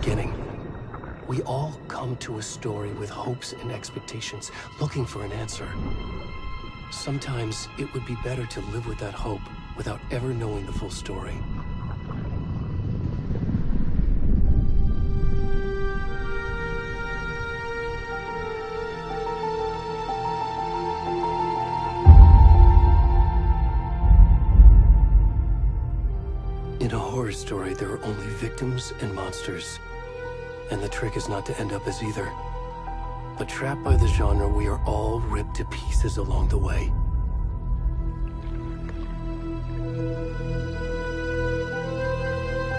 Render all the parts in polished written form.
beginning. We all come to a story with hopes and expectations, looking for an answer. Sometimes it would be better to live with that hope without ever knowing the full story. In a horror story, there are only victims and monsters. And the trick is not to end up as either. But trapped by the genre, we are all ripped to pieces along the way.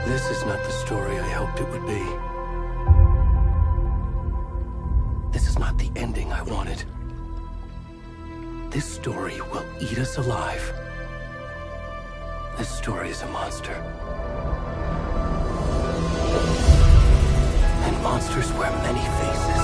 This is not the story I hoped it would be. This is not the ending I wanted. This story will eat us alive. This story is a monster. And monsters wear many faces.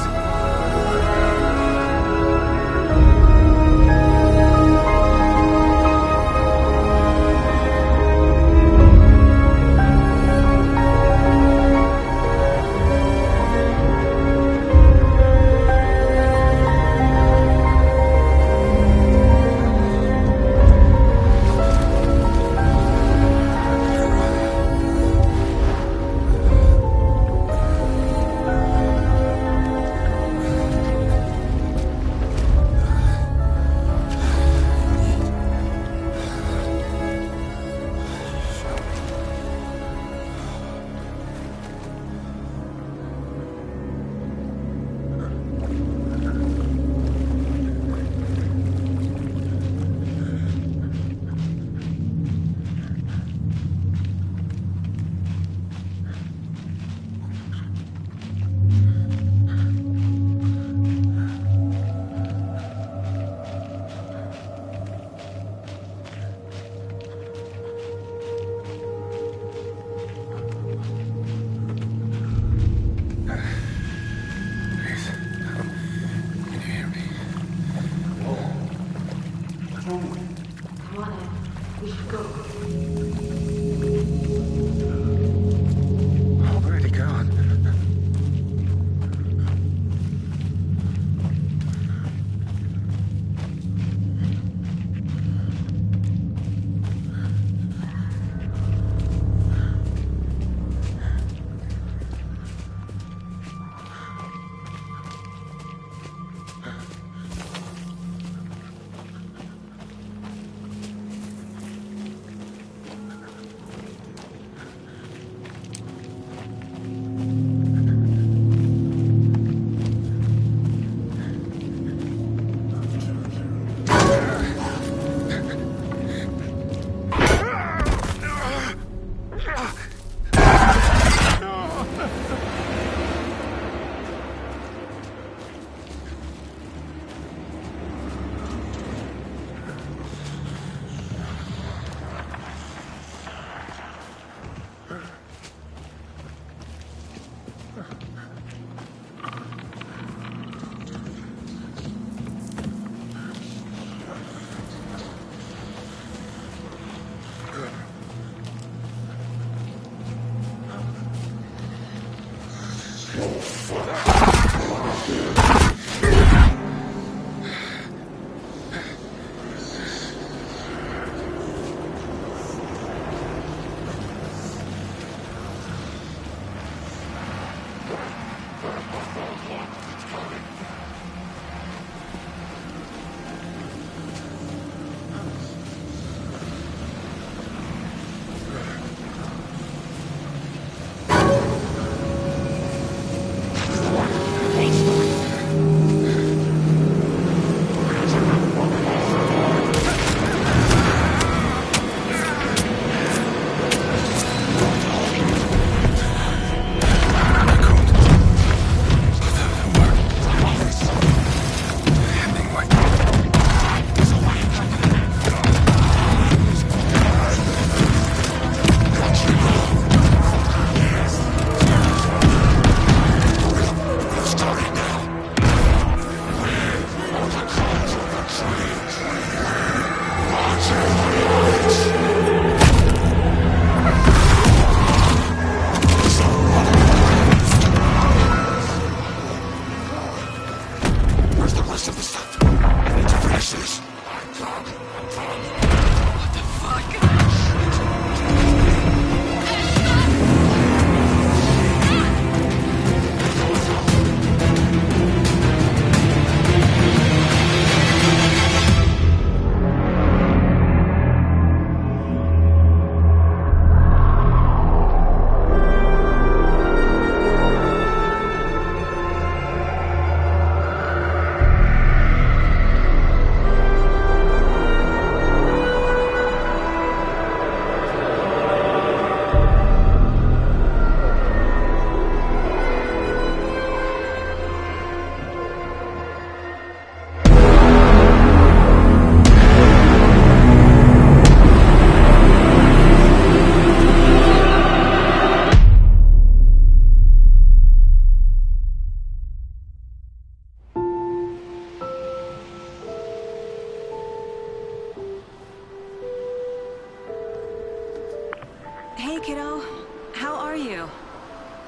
how are you?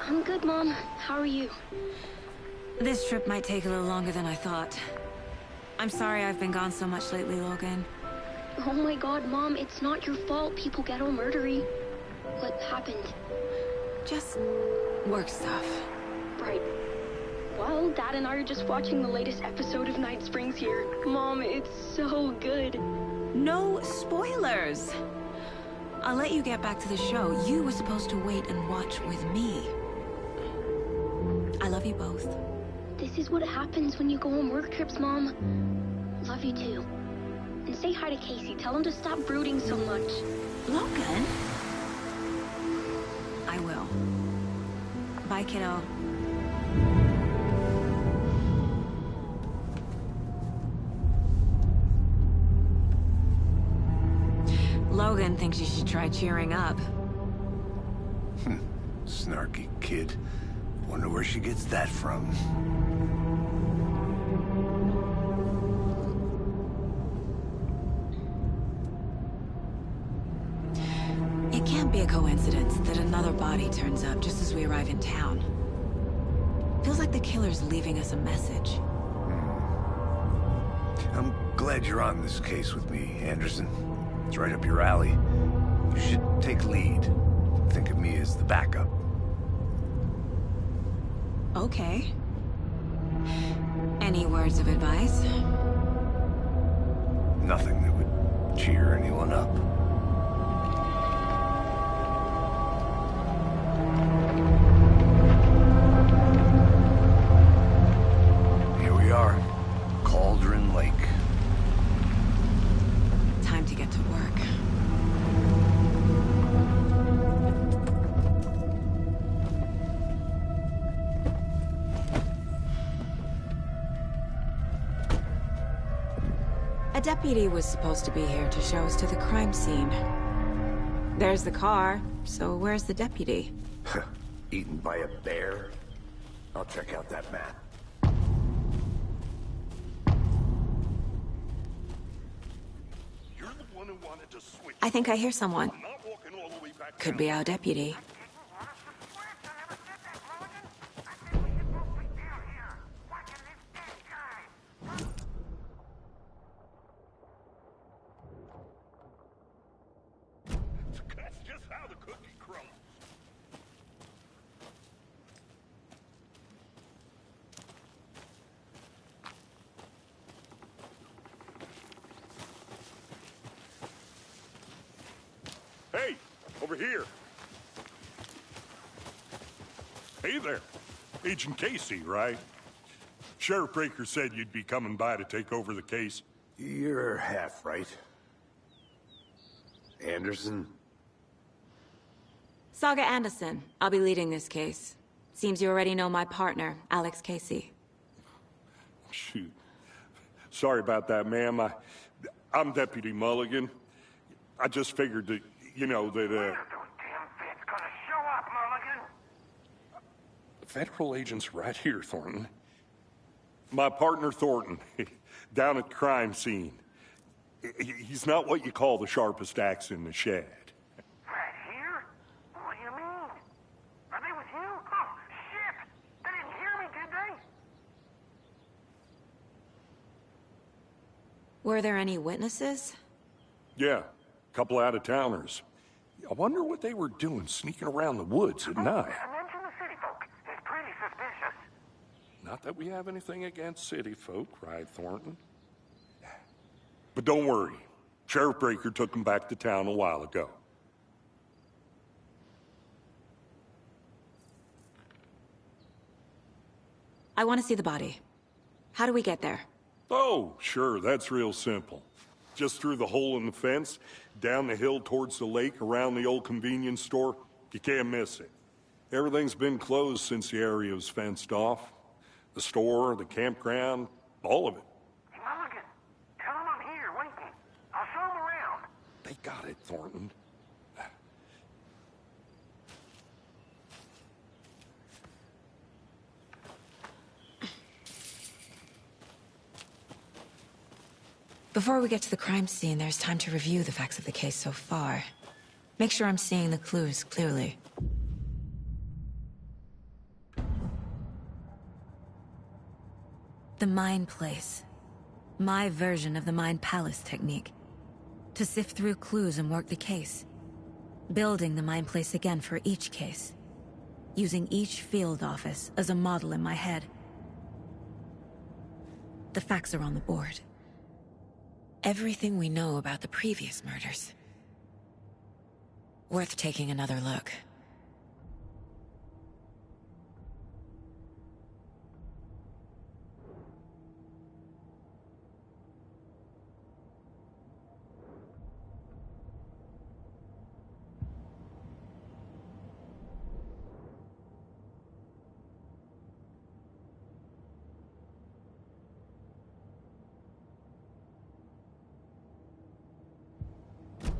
I'm good, Mom. How are you? This trip might take a little longer than I thought. I'm sorry I've been gone so much lately, Logan. Oh my god, Mom, it's not your fault people get all murdery. What happened? Just work stuff. Right. Well, Dad and I are just watching the latest episode of Night Springs here. Mom, it's so good. No spoilers! I'll let you get back to the show. You were supposed to wait and watch with me. I love you both. This is what happens when you go on work trips, Mom. Love you too. And say hi to Casey. Tell him to stop brooding so much. Logan? I will. Bye, kiddo. Logan thinks you should try cheering up. Snarky kid. Wonder where she gets that from. It can't be a coincidence that another body turns up just as we arrive in town. Feels like the killer's leaving us a message. I'm glad you're on this case with me, Anderson. It's right up your alley. You should take lead. Think of me as the backup. Okay. Any words of advice? Nothing that would cheer anyone up. Here we are. Cauldron Lake. Time to get to work. A deputy was supposed to be here to show us to the crime scene. There's the car, so where's the deputy? Eaten by a bear? I'll check out that map. You're the one who wanted to switch. I think I hear someone. I'm not walking all the way back Could down. be our deputy. That's just how the cookie crumbles. Hey, over here. Hey there. Agent Casey, right? Sheriff Breaker said you'd be coming by to take over the case. You're half right. Anderson? Saga Anderson. I'll be leading this case. Seems you already know my partner, Alex Casey. Shoot. Sorry about that, ma'am. I'm Deputy Mulligan. I just figured that, you know, that, Those damn feds gonna show up, Mulligan. Federal agent's right here, Thornton. My partner, Thornton, down at the crime scene. He's not what you call the sharpest axe in the shed. Right here? What do you mean? Are they with you? Oh, shit! They didn't hear me, did they? Were there any witnesses? Yeah, a couple out-of-towners. I wonder what they were doing sneaking around the woods at night. Mention the city folk. It's pretty suspicious. Not that we have anything against city folk, right, Thornton? But don't worry. Sheriff Breaker took them back to town a while ago. I want to see the body. How do we get there? Oh, sure, that's real simple. Just through the hole in the fence, down the hill towards the lake, around the old convenience store. You can't miss it. Everything's been closed since the area was fenced off. The store, the campground, all of it. Hey, Mulligan, tell them I'm here, waiting. I'll show them around. They got it, Thornton. Before we get to the crime scene, there's time to review the facts of the case so far. Make sure I'm seeing the clues clearly. The Mind Place. My version of the Mind Palace technique. To sift through clues and work the case. Building the Mind Place again for each case. Using each field office as a model in my head. The facts are on the board. Everything we know about the previous murders. Worth taking another look.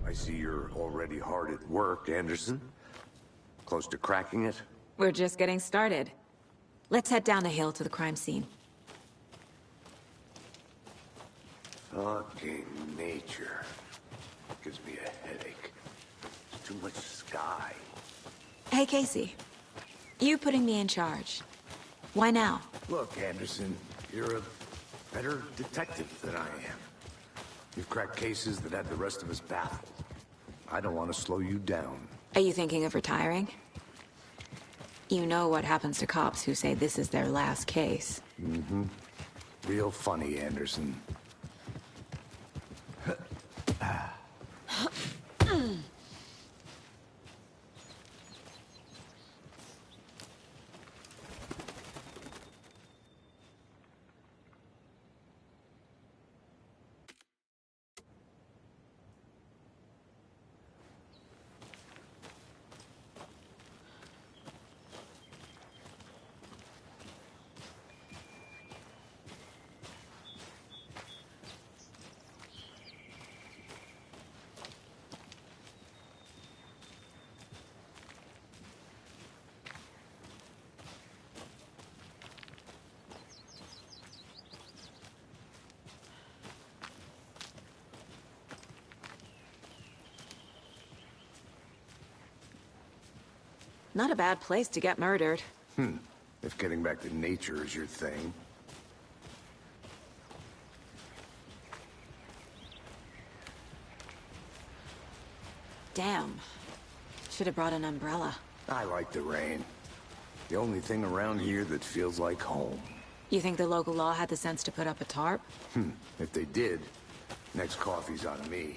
I see you're already hard at work, Anderson. Close to cracking it? We're just getting started. Let's head down the hill to the crime scene. Fucking nature. Gives me a headache. There's too much sky. Hey, Casey. You putting me in charge. Why now? Look, Anderson, you're a better detective than I am. You've cracked cases that had the rest of us baffled. I don't want to slow you down. Are you thinking of retiring? You know what happens to cops who say this is their last case. Mm-hmm. Real funny, Anderson. Not a bad place to get murdered. If getting back to nature is your thing. Damn. Should have brought an umbrella. I like the rain. The only thing around here that feels like home. You think the local law had the sense to put up a tarp? If they did, next coffee's on me.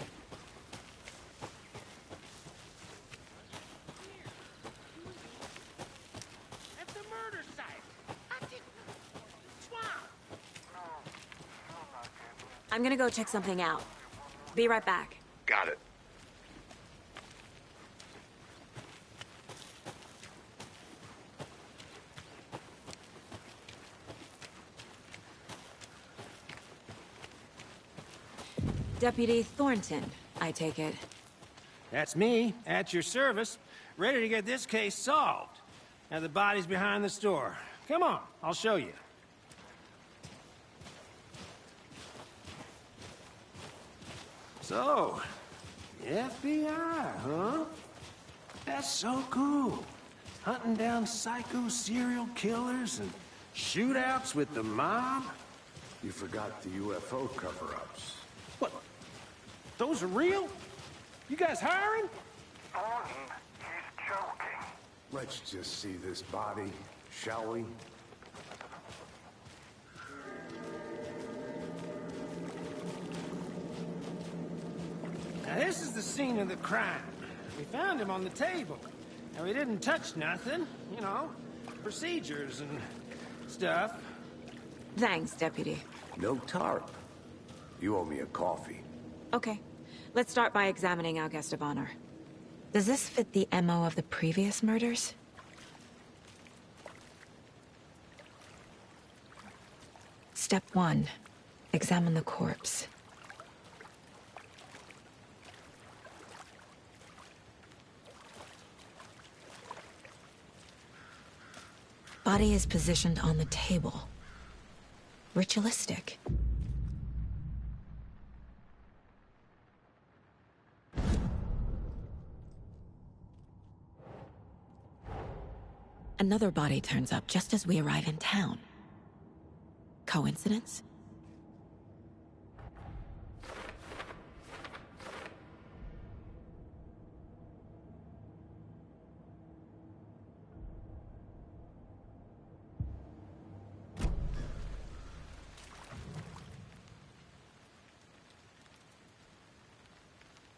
At the murder site. I did... Swamp! I'm gonna go check something out. Be right back. Got it. Deputy Thornton, I take it. That's me, at your service, ready to get this case solved. Now the body's behind the store. Come on, I'll show you. So, FBI, huh? That's so cool. Hunting down psycho serial killers and shootouts with the mob. You forgot the UFO cover-ups. What? Those are real? You guys hiring? Thornton, he's joking. Let's just see this body, shall we? Now this is the scene of the crime. We found him on the table. Now he didn't touch nothing, you know, procedures and stuff. Thanks, Deputy. No tarp. You owe me a coffee. Okay. Let's start by examining our guest of honor. Does this fit the MO of the previous murders? Step 1. Examine the corpse. Body is positioned on the table. Ritualistic. Another body turns up just as we arrive in town. Coincidence?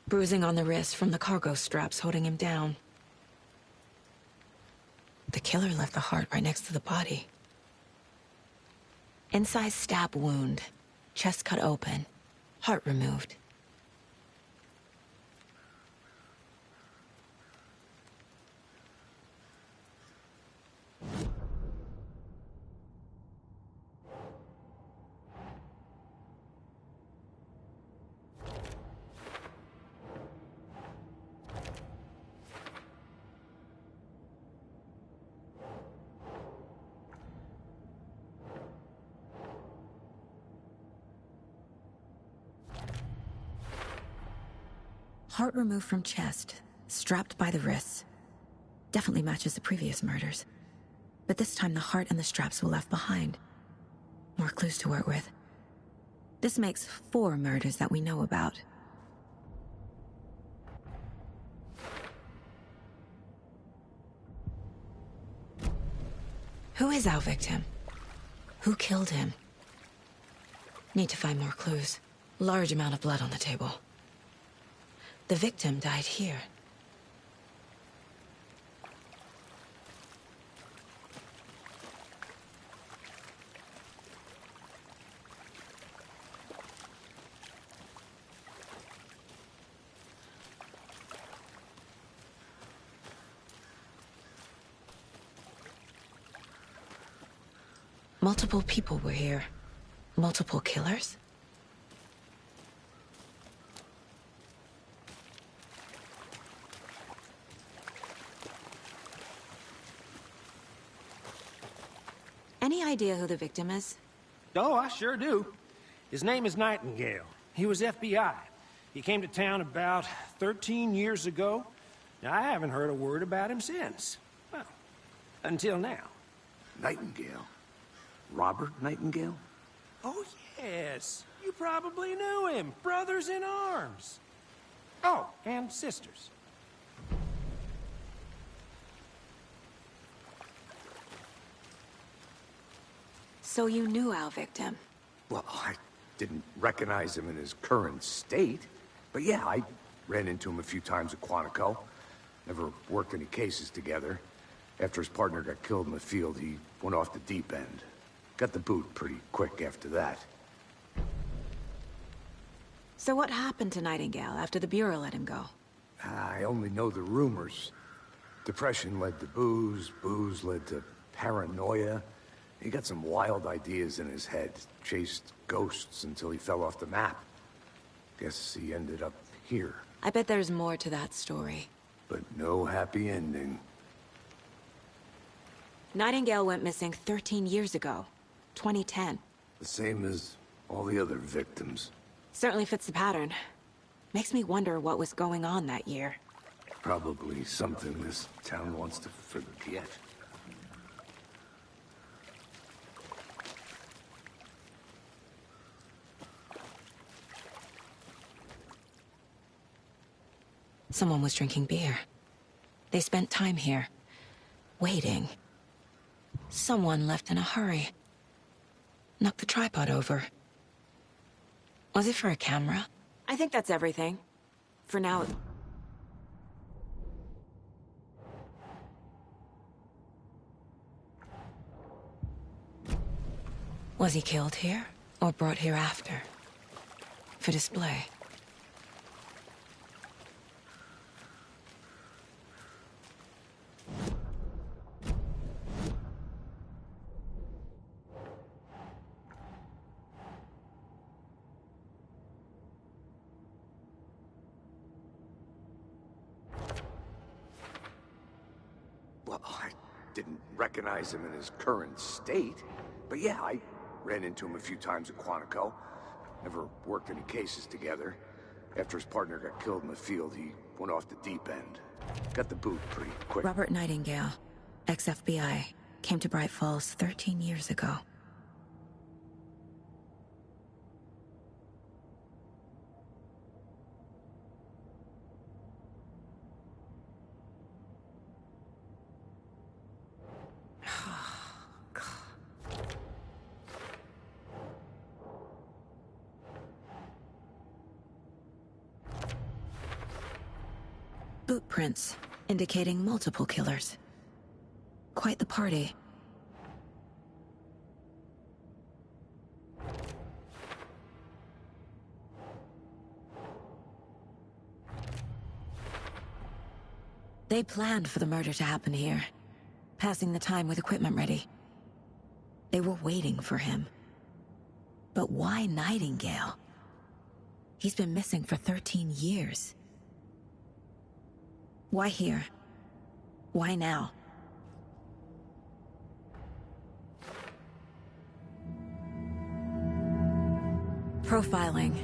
Bruising on the wrist from the cargo straps holding him down. The killer left the heart right next to the body. Incised stab wound. Chest cut open. Heart removed. Heart removed from chest, strapped by the wrists. Definitely matches the previous murders. But this time the heart and the straps were left behind. More clues to work with. This makes 4 murders that we know about. Who is our victim? Who killed him? Need to find more clues. Large amount of blood on the table. The victim died here. Multiple people were here. Multiple killers? Any idea who the victim is? Oh, I sure do. His name is Nightingale. He was FBI. He came to town about 13 years ago. Now, I haven't heard a word about him since. Well, until now. Nightingale? Robert Nightingale? Oh, yes. You probably knew him. Brothers in arms. Oh, and sisters. So you knew our victim? Well, I didn't recognize him in his current state. But yeah, I ran into him a few times at Quantico. Never worked any cases together. After his partner got killed in the field, he went off the deep end. Got the boot pretty quick after that. So what happened to Nightingale after the Bureau let him go? I only know the rumors. Depression led to booze, booze led to paranoia. He got some wild ideas in his head, chased ghosts until he fell off the map. Guess he ended up here. I bet there's more to that story. But no happy ending. Nightingale went missing 13 years ago. 2010. The same as all the other victims. Certainly fits the pattern. Makes me wonder what was going on that year. Probably something this town wants to forget. Someone was drinking beer. They spent time here, waiting. Someone left in a hurry. Knocked the tripod over. Was it for a camera? I think that's everything. For now. Was he killed here, or brought here after? For display? Well, I didn't recognize him in his current state. But yeah, I ran into him a few times at Quantico. Never worked any cases together. After his partner got killed in the field, he went off the deep end. Got the boot pretty quick. Robert Nightingale, ex-FBI, came to Bright Falls 13 years ago. Boot prints, indicating multiple killers. Quite the party. They planned for the murder to happen here, passing the time with equipment ready. They were waiting for him. But why Nightingale? He's been missing for 13 years. Why here? Why now? Profiling.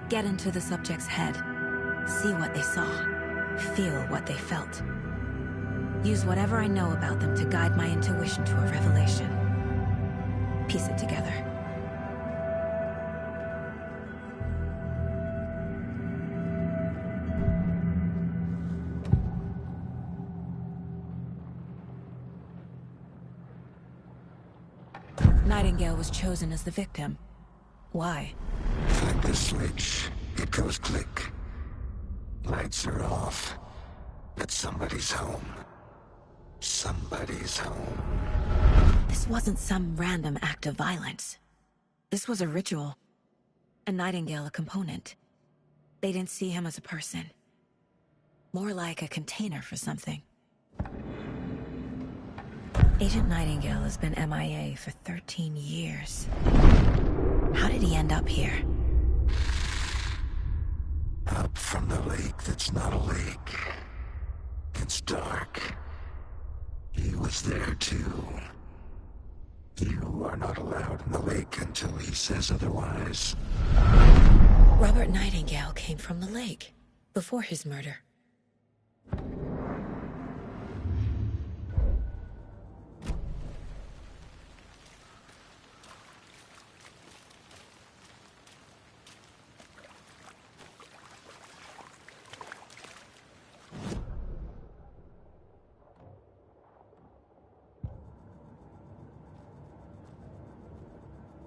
Get into the subject's head. See what they saw. Feel what they felt. Use whatever I know about them to guide my intuition to a revelation. Piece it together. Nightingale was chosen as the victim. Why? Flip the switch. It goes click. Lights are off. But somebody's home. Somebody's home. This wasn't some random act of violence. This was a ritual. And Nightingale a component. They didn't see him as a person. More like a container for something. Agent Nightingale has been MIA for 13 years. How did he end up here? Up from the lake that's not a lake. It's dark. He was there too. You are not allowed in the lake until he says otherwise. Robert Nightingale came from the lake, before his murder.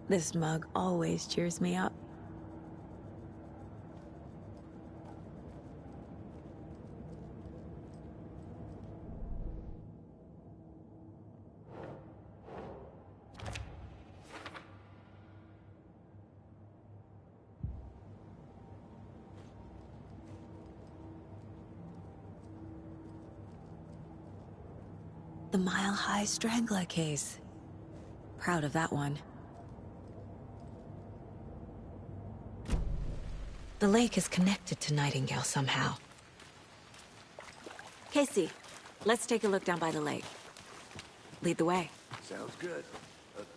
This mug always cheers me up. The Mile High Strangler case. Proud of that one. The lake is connected to Nightingale somehow. Casey, let's take a look down by the lake. Lead the way. Sounds good.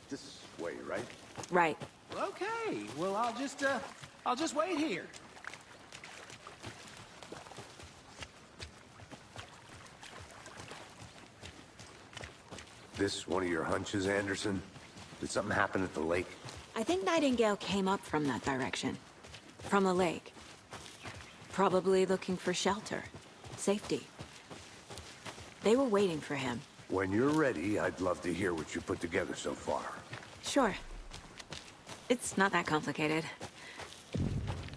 This way, right? Right. Okay, well, I'll just wait here. This one of your hunches, Anderson? Did something happen at the lake? I think Nightingale came up from that direction. From the lake. Probably looking for shelter. Safety. They were waiting for him. When you're ready, I'd love to hear what you put together so far. Sure. It's not that complicated.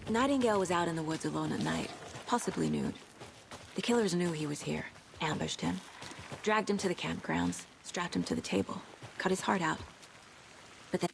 Nightingale was out in the woods alone at night, possibly nude. The killers knew he was here, ambushed him, dragged him to the campgrounds, strapped him to the table, cut his heart out. But then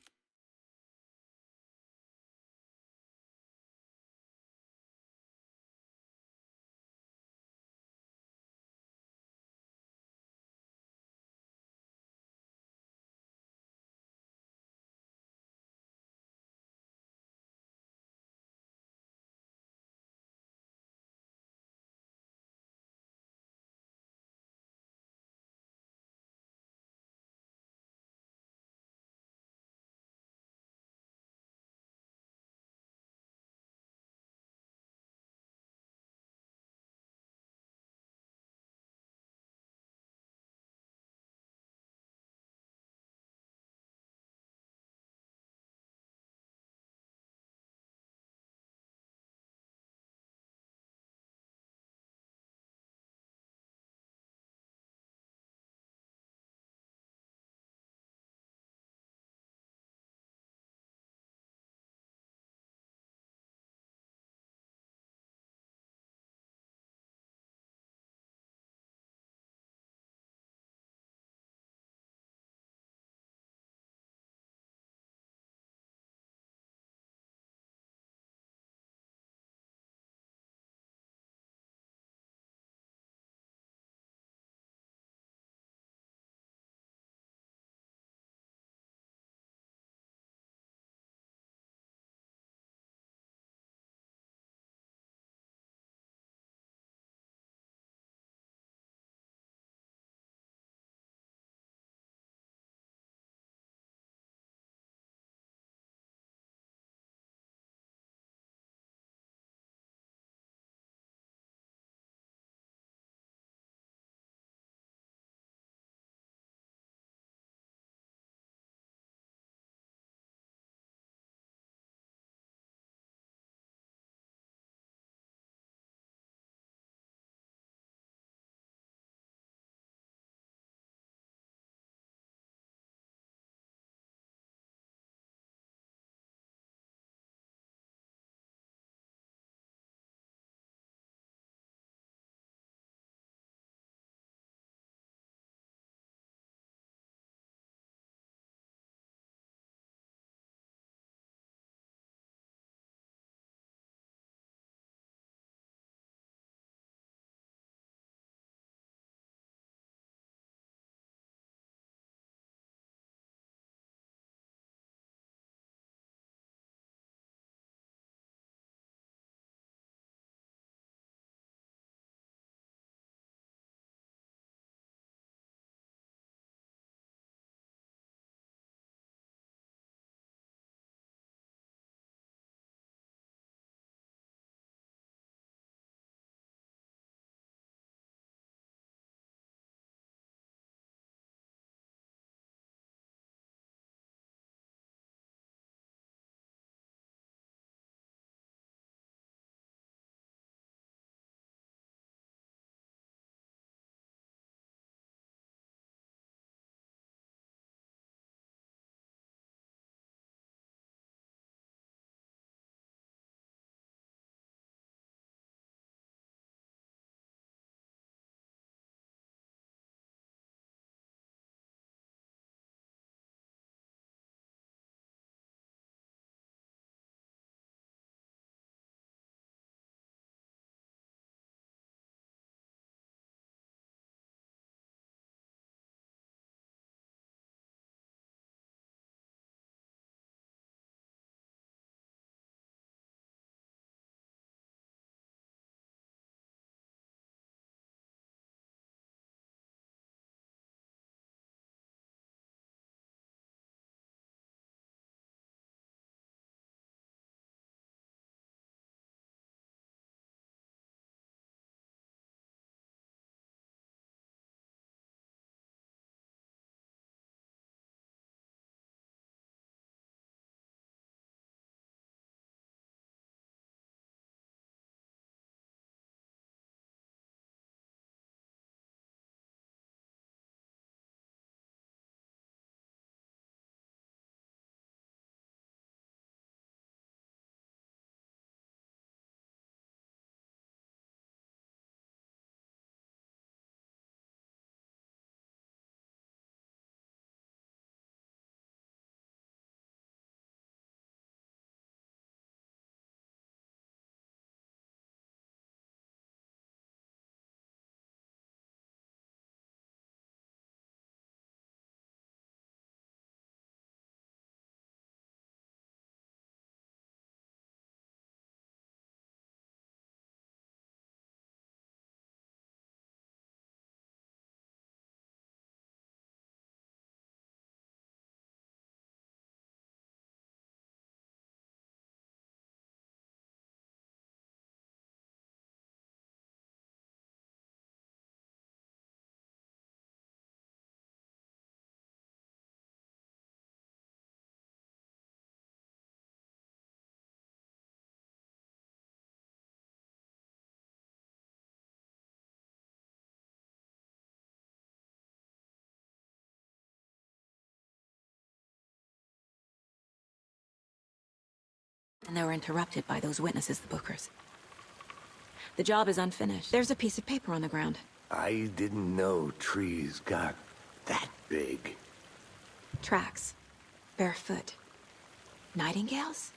and they were interrupted by those witnesses, the Bookers. The job is unfinished. There's a piece of paper on the ground. I didn't know trees got that big. Tracks. Barefoot. Nightingales?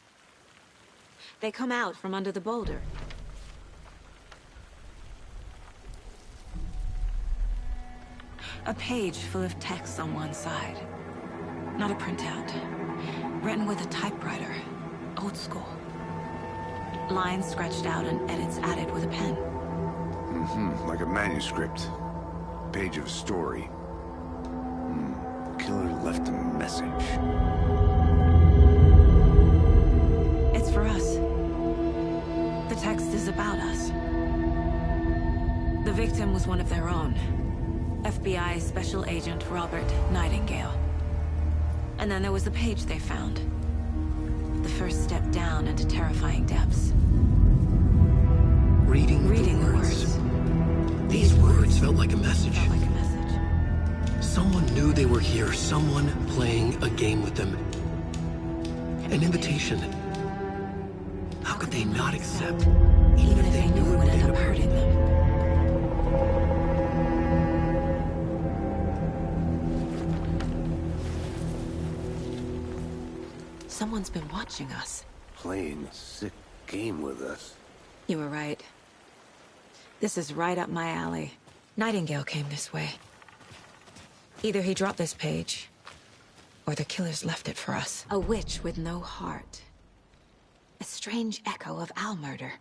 They come out from under the boulder. A page full of text on one side. Not a printout. Written with a typewriter. Old school. Lines scratched out and edits added with a pen. Like a manuscript. Page of a story. Killer left a message. It's for us. The text is about us. The victim was one of their own. FBI Special Agent Robert Nightingale. And then there was the page they found. The first step down into terrifying depths. Reading the words. These words felt like a message. Someone knew they were here. Someone playing a game with them. An invitation. How could they not accept, even if they knew it would end up hurting them? Someone's been watching us. Playing a sick game with us. You were right. This is right up my alley. Nightingale came this way. Either he dropped this page, or the killers left it for us. A witch with no heart. A strange echo of Al murder.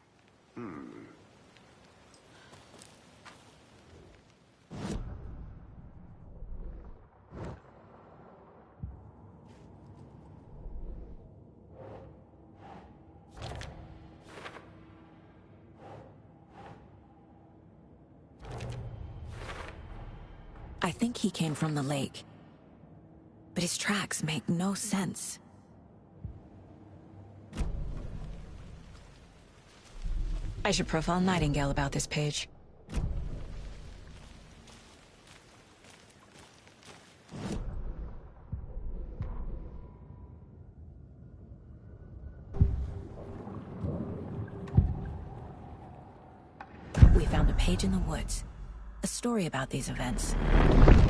I think he came from the lake. But his tracks make no sense. I should profile Nightingale about this page. We found a page in the woods. A story about these events.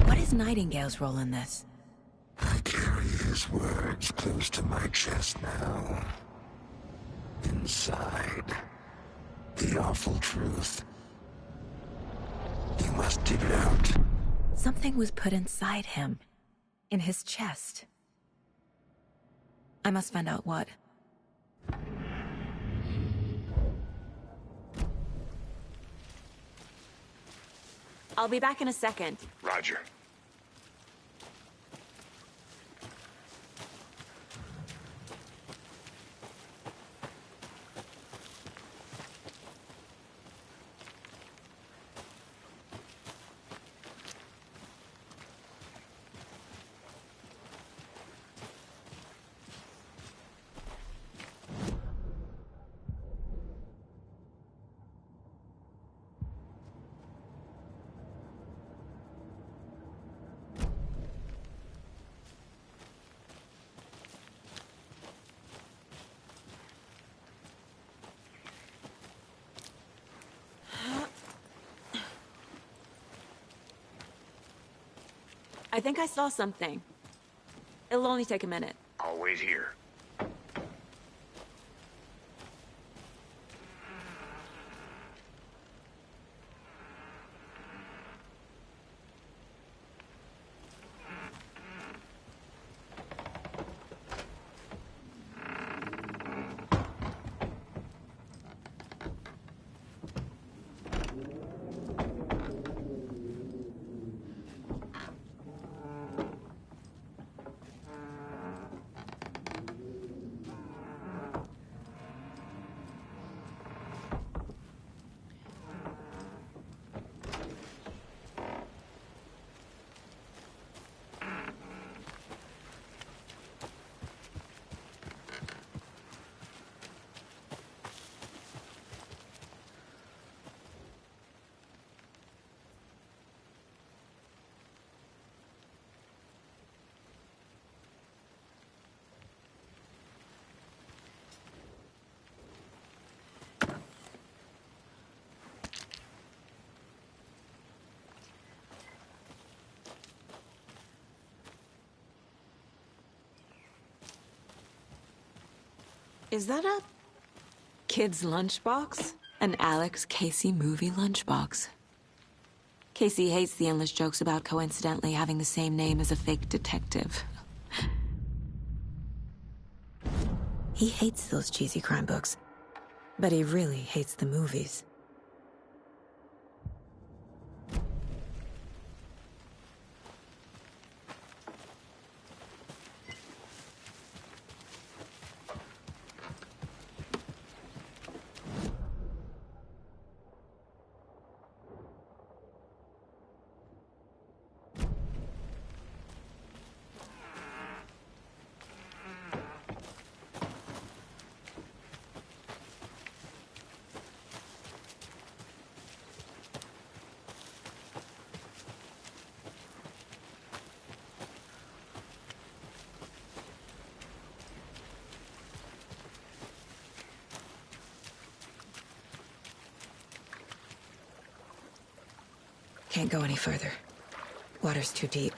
What is Nightingale's role in this? I carry his words close to my chest now. Inside, the awful truth. You must dig it out. Something was put inside him. In his chest. I must find out what. I'll be back in a second. Roger. I think I saw something. It'll only take a minute. I'll wait here. Is that a kid's lunchbox? An Alex Casey movie lunchbox. Casey hates the endless jokes about coincidentally having the same name as a fake detective. He hates those cheesy crime books, but he really hates the movies. Can't go any further. Water's too deep.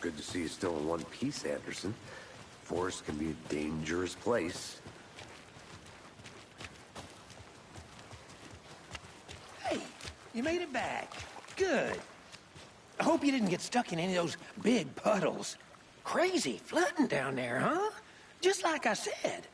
Good to see you still in one piece, Anderson. Forest can be a dangerous place. Hey, you made it back. Good. I hope you didn't get stuck in any of those big puddles. Crazy flooding down there, huh? Just like I said.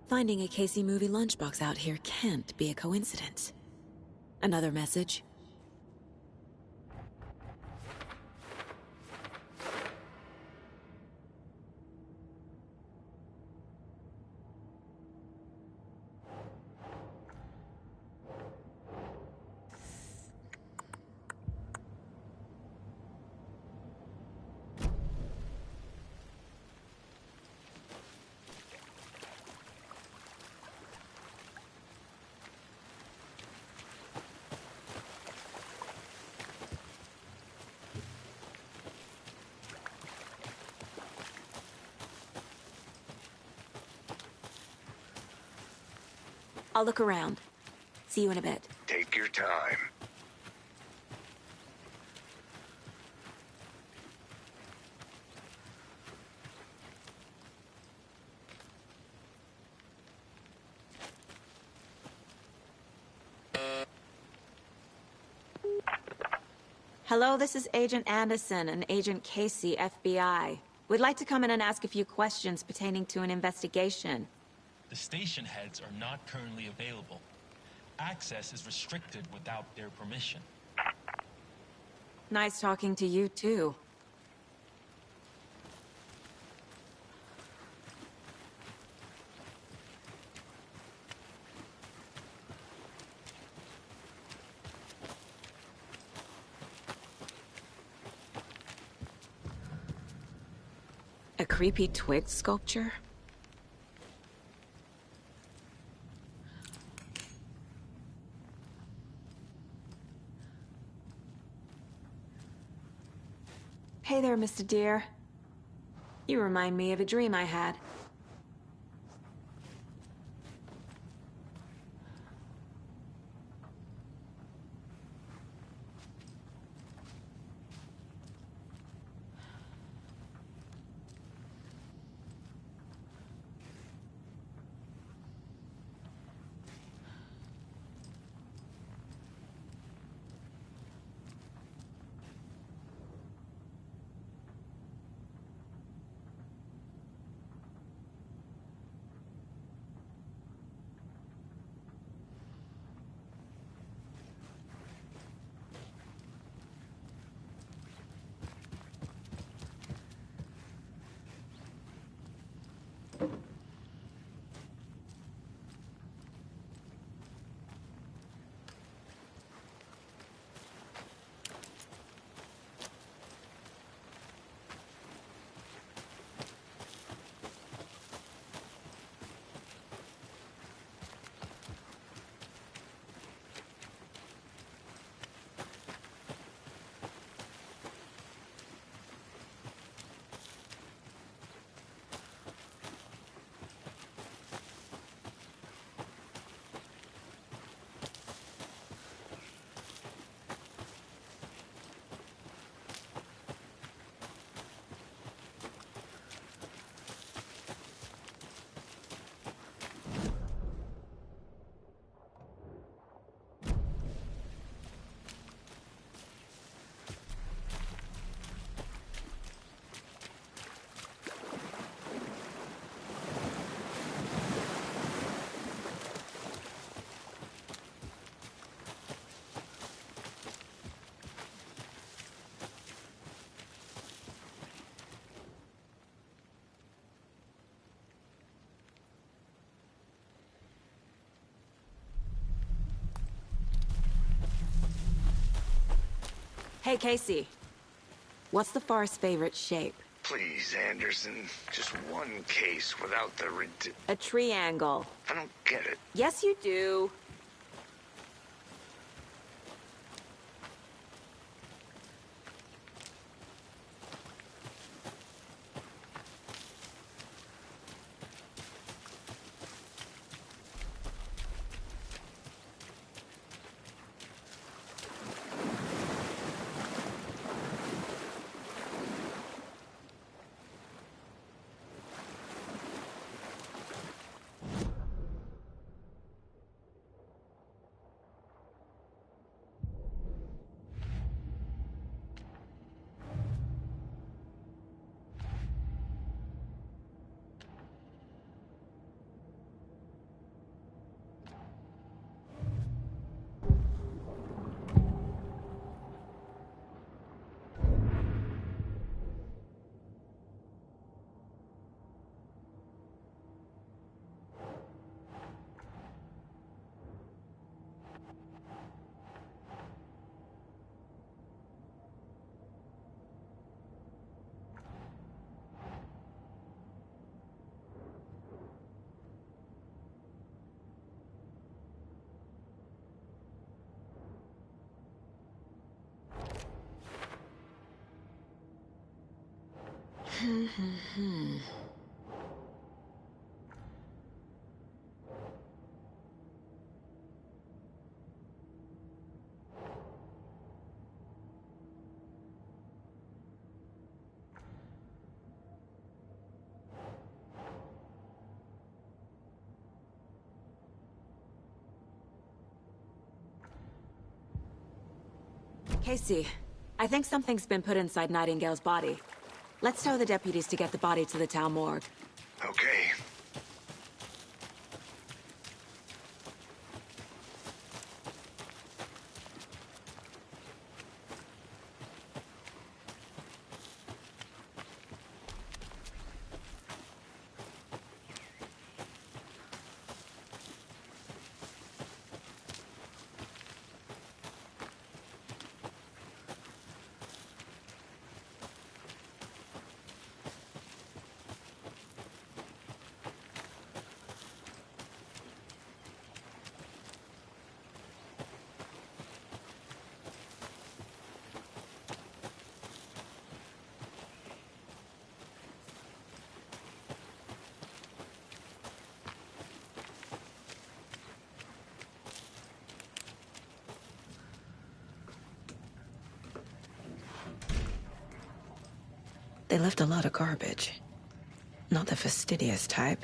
Finding a Casey movie lunchbox out here can't be a coincidence. Another message? I'll look around. See you in a bit. Take your time. Hello, this is Agent Anderson and Agent Casey, FBI. We'd like to come in and ask a few questions pertaining to an investigation. The station heads are not currently available. Access is restricted without their permission. Nice talking to you, too. A creepy twig sculpture? Hey there, Mr. Deer. You remind me of a dream I had. Hey, Casey. What's the Forest's favorite shape? Please, Anderson. Just one case without the A triangle. I don't get it. Yes, you do. Casey, I think something's been put inside Nightingale's body. Let's tell the deputies to get the body to the town morgue. Okay. They left a lot of garbage. Not the fastidious type.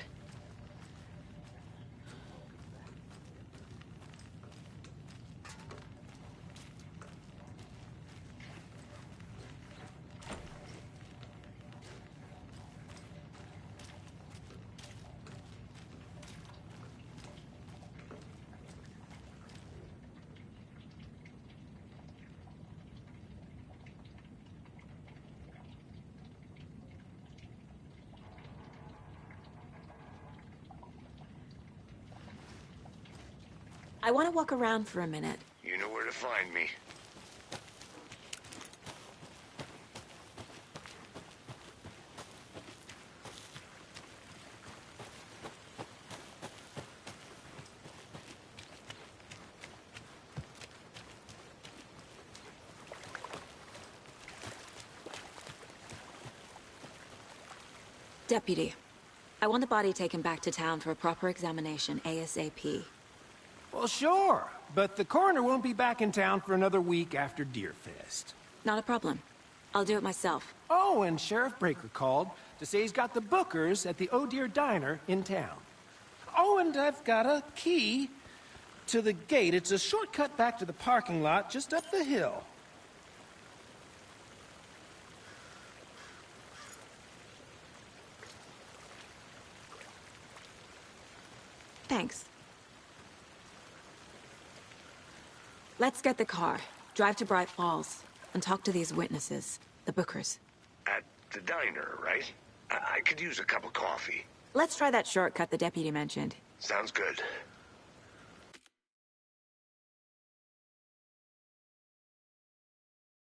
I want to walk around for a minute. You know where to find me. Deputy, I want the body taken back to town for a proper examination ASAP. Well, sure, but the coroner won't be back in town for another week after Deerfest. Not a problem. I'll do it myself. Oh, and Sheriff Breaker called to say he's got the Bookers at the Oh Deer Diner in town. Oh, and I've got a key to the gate. It's a shortcut back to the parking lot just up the hill. Thanks. Let's get the car, drive to Bright Falls, and talk to these witnesses, the Bookers. At the diner, right? I could use a cup of coffee. Let's try that shortcut the deputy mentioned. Sounds good.